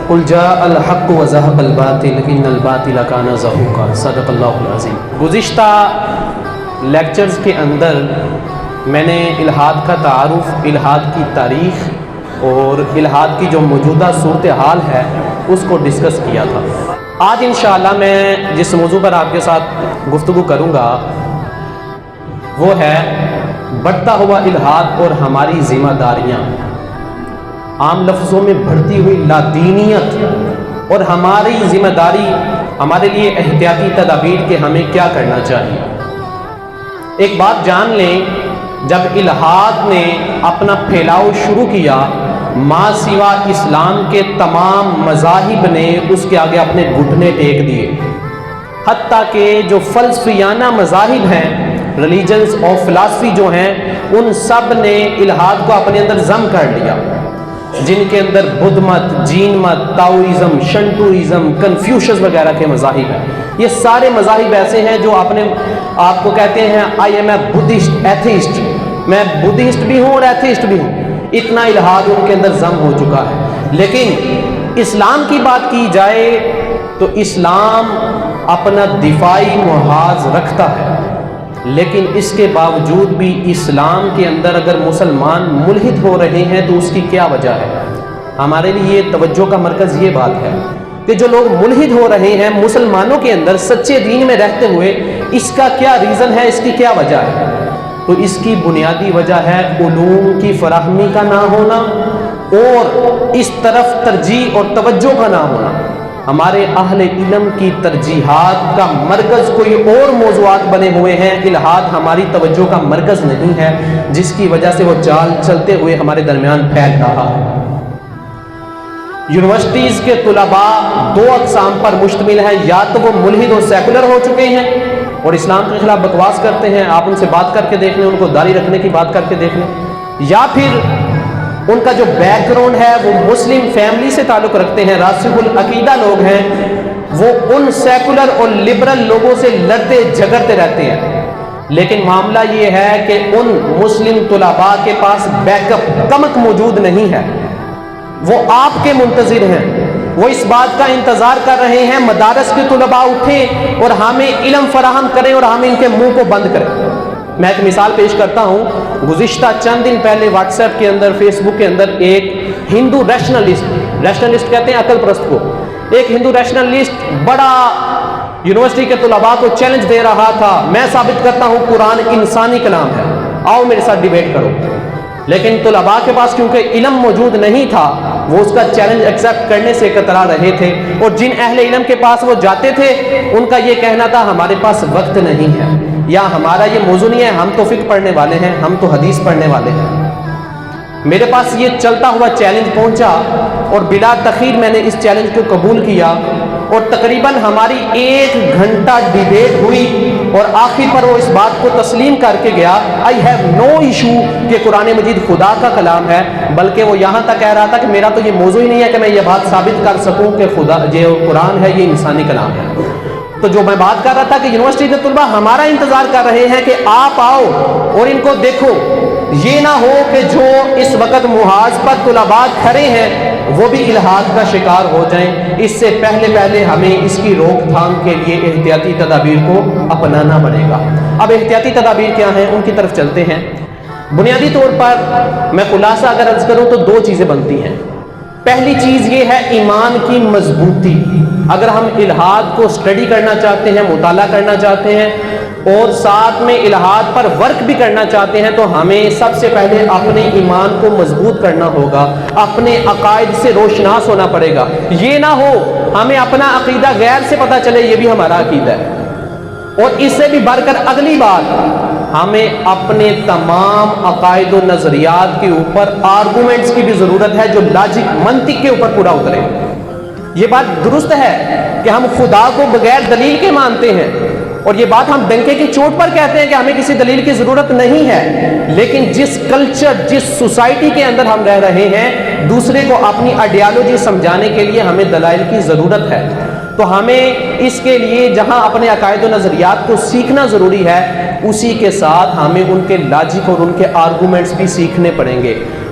قل جاء الحق وزهق الباطل ان الباطل كان زهوقا صدق اللہ العظیم۔ گزشتہ لیکچرز کے اندر میں نے الحاد کا تعارف، الحاد کی تاریخ اور الحاد کی جو موجودہ صورتحال ہے اس کو ڈسکس کیا تھا۔ آج انشاءاللہ میں جس موضوع پر آپ کے ساتھ گفتگو کروں گا وہ ہے بڑھتا ہوا الحاد اور ہماری ذمہ داریاں، عام لفظوں میں بڑھتی ہوئی لادینیت اور ہماری ذمہ داری، ہمارے لیے احتیاطی تدابیر کہ ہمیں کیا کرنا چاہیے۔ ایک بات جان لیں، جب الحاد نے اپنا پھیلاؤ شروع کیا، ما سوا اسلام کے تمام مذاہب نے اس کے آگے اپنے گھٹنے ٹیک دیے، حتیٰ کہ جو فلسفیانہ مذاہب ہیں، ریلیجنز اور فلسفی جو ہیں، ان سب نے الحاد کو اپنے اندر ضم کر لیا، جن کے اندر بدھ مت، جین مت، تاؤزم، شنٹوئزم، کنفیوشس وغیرہ کے مذاہب ہیں۔ یہ سارے مذاہب ایسے ہیں جو اپنے آپ کو کہتے ہیں I am a Buddhist atheist, میں بدھسٹ بھی ہوں اور ایتھیسٹ بھی ہوں، اتنا الحاد ان کے اندر ضم ہو چکا ہے۔ لیکن اسلام کی بات کی جائے تو اسلام اپنا دفاعی محاذ رکھتا ہے، لیکن اس کے باوجود بھی اسلام کے اندر اگر مسلمان ملحد ہو رہے ہیں تو اس کی کیا وجہ ہے؟ ہمارے لیے توجہ کا مرکز یہ بات ہے کہ جو لوگ ملحد ہو رہے ہیں مسلمانوں کے اندر سچے دین میں رہتے ہوئے، اس کا کیا ریزن ہے، اس کی کیا وجہ ہے؟ تو اس کی بنیادی وجہ ہے علوم کی فراہمی کا نہ ہونا اور اس طرف ترجیح اور توجہ کا نہ ہونا۔ ہمارے اہل علم کی ترجیحات کا مرکز کوئی اور موضوعات بنے ہوئے ہیں، الحاد ہماری توجہ کا مرکز نہیں ہے، جس کی وجہ سے وہ چال چلتے ہوئے ہمارے درمیان پھیل رہا ہے۔ یونیورسٹیز کے طلباء دو اقسام پر مشتمل ہیں، یا تو وہ ملحد اور سیکولر ہو چکے ہیں اور اسلام کے خلاف بکواس کرتے ہیں، آپ ان سے بات کر کے دیکھ لیں، ان کو داڑھی رکھنے کی بات کر کے دیکھ لیں، یا پھر ان کا جو بیک گراؤنڈ ہے وہ مسلم فیملی سے تعلق رکھتے ہیں، راسخ العقیدہ لوگ ہیں، وہ ان سیکولر اور لبرل لوگوں سے لڑتے جھگڑتے رہتے ہیں۔ لیکن معاملہ یہ ہے کہ ان مسلم طلباء کے پاس بیک اپ کمک موجود نہیں ہے، وہ آپ کے منتظر ہیں، وہ اس بات کا انتظار کر رہے ہیں مدارس کے طلباء اٹھیں اور ہمیں علم فراہم کریں اور ہم ان کے منہ کو بند کریں۔ میں ایک مثال پیش کرتا ہوں، گزشتہ چند دن پہلے واٹس ایپ کے اندر، فیس بک کے اندر ایک ہندو ریشنلسٹ کہتے ہیں عقل پرست کو، ایک ہندو ریشنلسٹ بڑا یونیورسٹی کے طلباء کو چیلنج دے رہا تھا، میں ثابت کرتا ہوں قرآن انسانی کلام ہے، آؤ میرے ساتھ ڈیبیٹ کرو۔ لیکن طلباء کے پاس کیونکہ علم موجود نہیں تھا، وہ اس کا چیلنج ایکسیپٹ کرنے سے کترا رہے تھے، اور جن اہل علم کے پاس وہ جاتے تھے ان کا یہ کہنا تھا ہمارے پاس وقت نہیں ہے، یا ہمارا یہ موضوع نہیں ہے، ہم تو فقہ پڑھنے والے ہیں، ہم تو حدیث پڑھنے والے ہیں۔ میرے پاس یہ چلتا ہوا چیلنج پہنچا اور بلا تاخیر میں نے اس چیلنج کو قبول کیا، اور تقریباً ہماری 1 گھنٹہ ڈیبیٹ ہوئی، اور آخر پر وہ اس بات کو تسلیم کر کے گیا آئی ہیو نو ایشو کہ قرآن مجید خدا کا کلام ہے، بلکہ وہ یہاں تک کہہ رہا تھا کہ میرا تو یہ موضوع ہی نہیں ہے کہ میں یہ بات ثابت کر سکوں کہ خدا جو قرآن ہے یہ انسانی کلام ہے۔ تو جو میں بات کر رہا تھا کہ یونیورسٹی کے طلباء ہمارا انتظار کر رہے ہیں کہ آپ آؤ اور ان کو دیکھو، یہ نہ ہو کہ جو اس وقت محاذ پر طلباء کھڑے ہیں وہ بھی الحاد کا شکار ہو جائیں۔ اس سے پہلے ہمیں اس کی روک تھام کے لیے احتیاطی تدابیر کو اپنانا پڑے گا۔ اب احتیاطی تدابیر کیا ہیں، ان کی طرف چلتے ہیں۔ بنیادی طور پر میں خلاصہ اگر عرض کروں تو 2 چیزیں بنتی ہیں۔ پہلی چیز یہ ہے ایمان کی مضبوطی۔ اگر ہم الحاد کو اسٹڈی کرنا چاہتے ہیں، مطالعہ کرنا چاہتے ہیں اور ساتھ میں الحاد پر ورک بھی کرنا چاہتے ہیں، تو ہمیں سب سے پہلے اپنے ایمان کو مضبوط کرنا ہوگا، اپنے عقائد سے روشناس ہونا پڑے گا۔ یہ نہ ہو ہمیں اپنا عقیدہ غیر سے پتہ چلے یہ بھی ہمارا عقیدہ ہے، اور اس سے بھی بڑھ کر اگلی بات، ہمیں اپنے تمام عقائد و نظریات کے اوپر آرگومنٹس کی بھی ضرورت ہے جو لاجک، منطق کے اوپر پورا اترے۔ یہ بات درست ہے کہ ہم خدا کو بغیر دلیل کے مانتے ہیں، اور یہ بات ہم ڈنکے کی چوٹ پر کہتے ہیں کہ ہمیں کسی دلیل کی ضرورت نہیں ہے، لیکن جس کلچر، جس سوسائٹی کے اندر ہم رہ رہے ہیں، دوسرے کو اپنی آئیڈیالوجی سمجھانے کے لیے ہمیں دلائل کی ضرورت ہے۔ تو ہمیں اس کے لیے جہاں اپنے عقائد و نظریات کو سیکھنا ضروری ہے، اسی کے ساتھ ہمیں ان کے لاجک اور ان کے آرگومنٹس بھی سیکھنے پڑیں گے۔